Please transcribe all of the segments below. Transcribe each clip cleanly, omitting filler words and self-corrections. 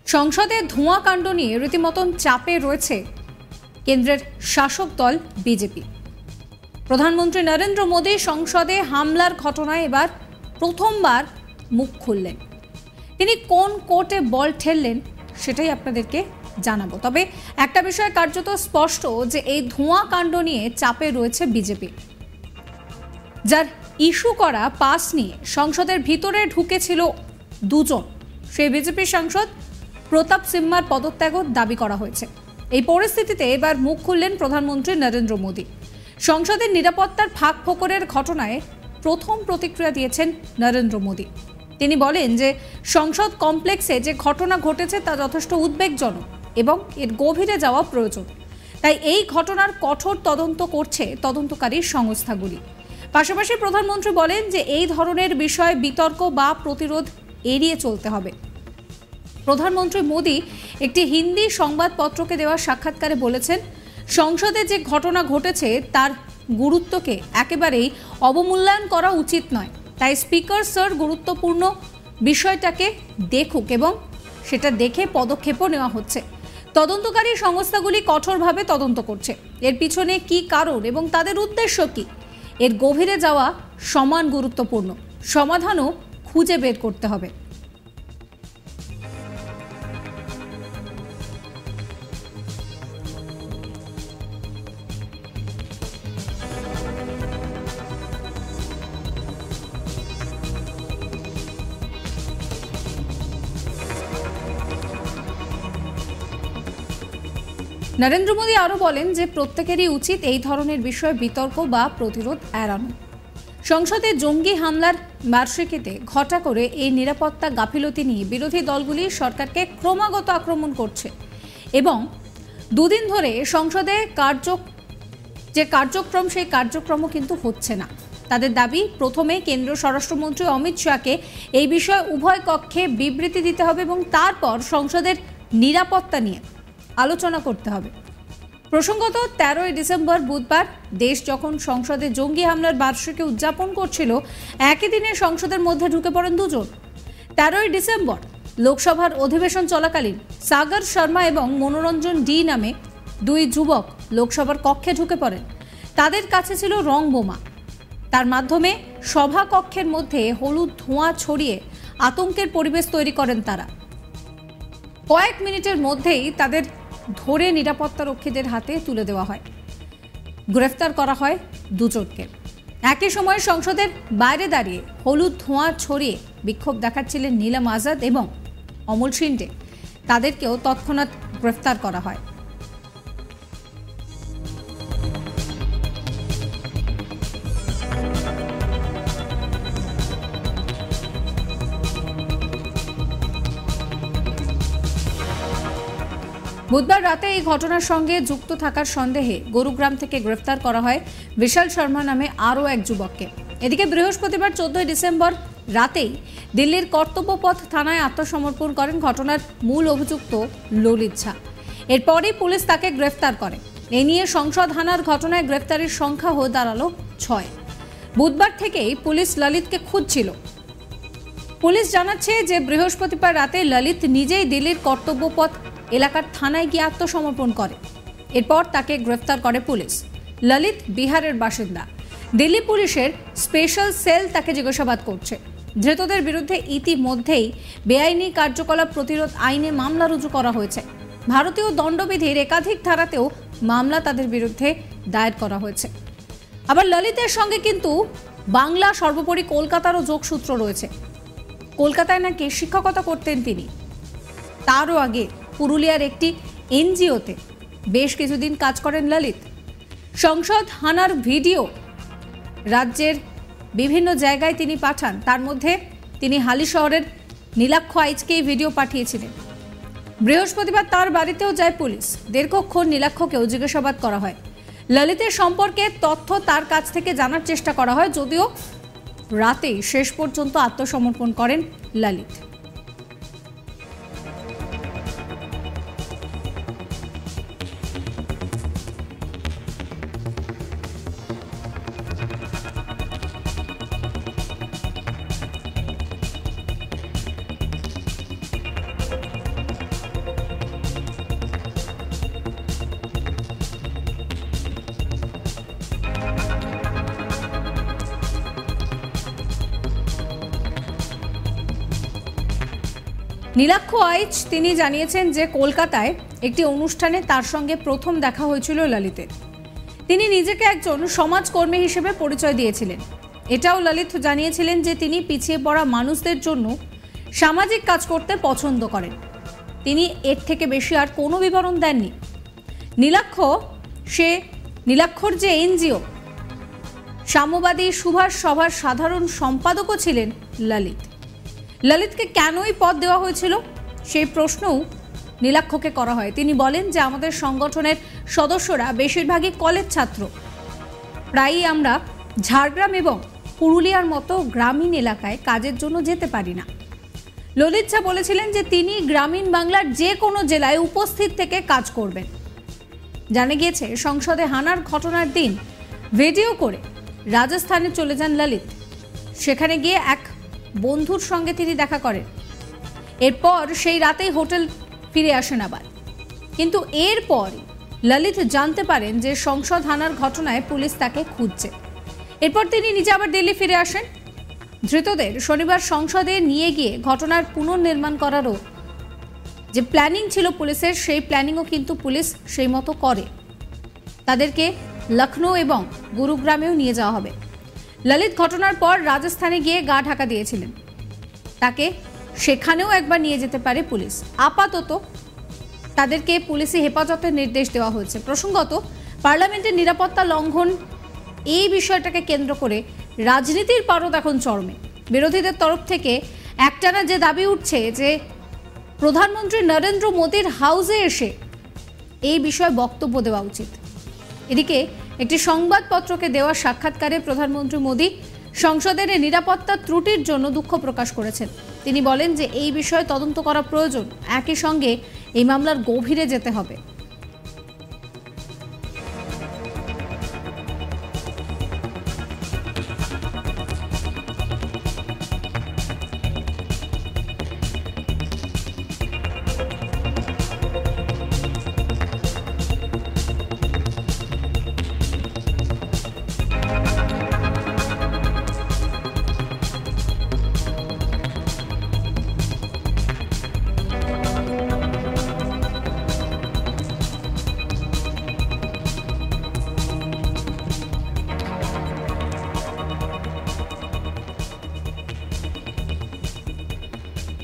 সংসদে ধোঁয়া কাণ্ড নিয়ে রীতিমতন চাপে রয়েছে কেন্দ্রের শাসক দল বিজেপি। প্রধানমন্ত্রী নরেন্দ্র মোদী সংসদে হামলার ঘটনায় এবার প্রথমবার মুখ খুললেন। তিনি কোন কোর্টে বল ঠেললেন সেটাই আপনাদেরকে জানাবো। তবে একটা বিষয় কার্যত স্পষ্ট যে এই ধোঁয়া কাণ্ড নিয়ে চাপে রয়েছে বিজেপি, যার ইস্যু করা পাস নিয়ে সংসদের ভিতরে ঢুকেছিল দুজন। সেই বিজেপি সাংসদ প্রতাপ সিম্মার পদত্যাগও দাবি করা হয়েছে। এই পরিস্থিতিতে এবার মুখ খুললেন প্রধানমন্ত্রী নরেন্দ্র মোদী। সংসদের নিরাপত্তার ফাঁক ফোকরের ঘটনায় প্রথম প্রতিক্রিয়া দিয়েছেন নরেন্দ্র মোদী। তিনি বলেন যে সংসদ কমপ্লেক্সে যে ঘটনা ঘটেছে তা যথেষ্ট উদ্বেগজনক এবং এর গভীরে যাওয়া প্রয়োজন। তাই এই ঘটনার কঠোর তদন্ত করছে তদন্তকারী সংস্থাগুলি। পাশাপাশি প্রধানমন্ত্রী বলেন যে এই ধরনের বিষয়ে বিতর্ক বা প্রতিরোধ এড়িয়ে চলতে হবে। প্রধানমন্ত্রী মোদী একটি হিন্দি সংবাদপত্রকে দেওয়া সাক্ষাৎকারে বলেছেন, সংসদে যে ঘটনা ঘটেছে তার গুরুত্বকে একেবারেই অবমূল্যায়ন করা উচিত নয়। তাই স্পিকার স্যার গুরুত্বপূর্ণ বিষয়টাকে দেখুক এবং সেটা দেখে পদক্ষেপও নেওয়া হচ্ছে। তদন্তকারী সংস্থাগুলি কঠোরভাবে তদন্ত করছে। এর পিছনে কি কারণ এবং তাদের উদ্দেশ্য কি, এর গভীরে যাওয়া সমান গুরুত্বপূর্ণ। সমাধানও খুঁজে বের করতে হবে। নরেন্দ্র মোদী আরও বলেন যে প্রত্যেকেরই উচিত এই ধরনের বিষয়ে বিতর্ক বা প্রতিরোধ এড়ানো। সংসদে জঙ্গি হামলার বার্ষিকীতে ঘটা করে এই নিরাপত্তা গাফিলতি নিয়ে বিরোধী দলগুলি সরকারকে ক্রমাগত আক্রমণ করছে এবং দুদিন ধরে সংসদে যে কার্যক্রম সেই কার্যক্রমও কিন্তু হচ্ছে না। তাদের দাবি, প্রথমে কেন্দ্রীয় স্বরাষ্ট্রমন্ত্রী অমিত শাহকে এই বিষয়ে উভয় কক্ষে বিবৃতি দিতে হবে এবং তারপর সংসদের নিরাপত্তা নিয়ে আলোচনা করতে হবে। প্রসঙ্গত 13ই ডিসেম্বর বুধবার দেশ যখন সংসদে জঙ্গি হামলার বার্ষিকী উদযাপন করছিল, একই দিনে সংসদের মধ্যে ঢুকে পড়েন দুজন। 13ই ডিসেম্বর লোকসভার অধিবেশন চলাকালীন সাগর শর্মা এবং মনোরঞ্জন ডি নামে দুই যুবক লোকসভার কক্ষে ঢুকে পড়েন। তাদের কাছে ছিল রং বোমা। তার মাধ্যমে সভা কক্ষের মধ্যে হলুদ ধোঁয়া ছড়িয়ে আতঙ্কের পরিবেশ তৈরি করেন তারা। কয়েক মিনিটের মধ্যেই তাদের ধরে নিরাপত্তারক্ষীদের হাতে তুলে দেওয়া হয়। গ্রেফতার করা হয় দুজনকে। একই সময় সংসদের বাইরে দাঁড়িয়ে হলুদ ধোঁয়া ছড়িয়ে বিক্ষোভ দেখাচ্ছিলেন নীলম আজাদ এবং অমল শিন্ডে। তাদেরকেও তৎক্ষণাৎ গ্রেফতার করা হয়। বুধবার রাতে এই ঘটনার সঙ্গে যুক্ত থাকার সন্দেহে গুরুগ্রাম থেকে গ্রেফতার করা হয় বিশাল শর্মা নামে আরও এক যুবককে। এদিকে বৃহস্পতিবার 14ই ডিসেম্বর রাতেই দিল্লির কর্তব্যপথ থানায় আত্মসমর্পণ করেন ঘটনার মূল অভিযুক্ত ললিত ঝা। এরপরই পুলিশ তাকে গ্রেফতার করে। এ নিয়ে সংসদ হানার ঘটনায় গ্রেফতারের সংখ্যা হয়ে দাঁড়ালো 6। বুধবার থেকেই পুলিশ ললিতকে খুঁজছিল। পুলিশ জানাচ্ছে যে বৃহস্পতিবার রাতে ললিত নিজেই দিল্লির কর্তব্যপথ এলাকার থানায় গিয়ে আত্মসমর্পণ করে। এরপর তাকে গ্রেফতার করে পুলিশ। ললিত বিহারের বাসিন্দা। দিল্লি পুলিশের স্পেশাল সেল তাকে জিজ্ঞাসাবাদ করছে। ধৃতদের বিরুদ্ধে ইতিমধ্যেই বেআইনি কার্যকলাপ প্রতিরোধ আইনে মামলা রুজু করা হয়েছে। ভারতীয় দণ্ডবিধির একাধিক ধারাতেও মামলা তাদের বিরুদ্ধে দায়ের করা হয়েছে। আবার ললিতের সঙ্গে কিন্তু বাংলা, সর্বোপরি কলকাতারও যোগসূত্র রয়েছে। কলকাতায় নাকি শিক্ষকতা করতেন তিনি। তারও আগে পুরুলিয়ার একটি এনজিওতে বেশ কিছুদিন কাজ করেন ললিত। সংসদ হানার ভিডিও রাজ্যের বিভিন্ন জায়গায় তিনি পাঠান। তার মধ্যে তিনি হালি শহরের নীলাক্ষ আইচকে ভিডিও পাঠিয়েছিলেন। বৃহস্পতিবার তার বাড়িতেও যায় পুলিশ। দীর্ঘক্ষণ নীলাক্ষকেও জিজ্ঞাসাবাদ করা হয়। ললিতের সম্পর্কে তথ্য তার কাছ থেকে জানার চেষ্টা করা হয়, যদিও রাতেই শেষ পর্যন্ত আত্মসমর্পণ করেন ললিত। নীলাক্ষ আইচ তিনি জানিয়েছেন যে কলকাতায় একটি অনুষ্ঠানে তার সঙ্গে প্রথম দেখা হয়েছিল ললিতের। তিনি নিজেকে একজন সমাজকর্মী হিসেবে পরিচয় দিয়েছিলেন। এটাও ললিত জানিয়েছিলেন যে তিনি পিছিয়ে পড়া মানুষদের জন্য সামাজিক কাজ করতে পছন্দ করেন। তিনি এর থেকে বেশি আর কোনো বিবরণ দেননি। নীলাক্ষর যে এনজিও সাম্যবাদী সুভাষ সভার সাধারণ সম্পাদকও ছিলেন ললিত। ললিতকে কেনই পদ দেওয়া হয়েছিল সেই প্রশ্নও নীলাক্ষকে করা হয়। তিনি বলেন যে আমাদের সংগঠনের সদস্যরা বেশিরভাগই কলেজ ছাত্র। প্রায়ই আমরা ঝাড়গ্রাম এবং পুরুলিয়ার মতো গ্রামীণ এলাকায় কাজের জন্য যেতে পারি না। ললিত ঝা বলেছিলেন যে তিনি গ্রামীণ বাংলার যে কোনো জেলায় উপস্থিত থেকে কাজ করবেন। জানা গিয়েছে সংসদে হানার ঘটনার দিন ভিডিও করে রাজস্থানে চলে যান ললিত। সেখানে গিয়ে এক বন্ধুর সঙ্গে তিনি দেখা করেন। এরপর সেই রাতেই হোটেল ফিরে আসেন আবার। কিন্তু এরপর ললিত জানতে পারেন যে সংসদ হানার ঘটনায় পুলিশ তাকে খুঁজছে। এরপর তিনি নিজে আবার দিল্লি ফিরে আসেন। ধৃতদের শনিবার সংসদে নিয়ে গিয়ে ঘটনার পুনর্নির্মাণ করারও যে প্ল্যানিং ছিল পুলিশের, সেই প্ল্যানিংও কিন্তু পুলিশ সেই মতো করে। তাদেরকে লখনৌ এবং গুরুগ্রামেও নিয়ে যাওয়া হবে। ললিত ঘটনার পর রাজস্থানে গিয়ে গা ঢাকা দিয়েছিলেন। তাকে সেখানেও একবার নিয়ে যেতে পারে পুলিশ। আপাতত তাদেরকে পুলিশি হেফাজতের নির্দেশ দেওয়া হয়েছে। প্রসঙ্গত, পার্লামেন্টের নিরাপত্তা লঙ্ঘন এই বিষয়টাকে কেন্দ্র করে রাজনীতির পারদ এখন চরমে। বিরোধীদের তরফ থেকে একটানা যে দাবি উঠছে যে প্রধানমন্ত্রী নরেন্দ্র মোদীর হাউসে এসে এই বিষয়ে বক্তব্য দেওয়া উচিত। এদিকে একটি সংবাদপত্রকে দেওয়া সাক্ষাৎকারে প্রধানমন্ত্রী মোদী সংসদের নিরাপত্তা ত্রুটির জন্য দুঃখ প্রকাশ করেছেন। তিনি বলেন যে এই বিষয়ে তদন্ত করা প্রয়োজন। একই সঙ্গে এই মামলার গভীরে যেতে হবে।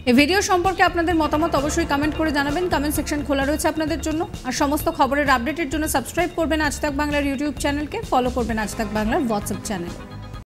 এই ভিডিও সম্পর্কে আপনাদের মতামত অবশ্যই কমেন্ট করে জানাবেন। কমেন্ট সেকশন খোলা রয়েছে আপনাদের জন্য। আর সমস্ত খবরের আপডেটের জন্য সাবস্ক্রাইব করবেন আজ তাক বাংলার ইউটিউব চ্যানেলকে, ফলো করবেন আজ তাক বাংলার হোয়াটসঅ্যাপ চ্যানেল।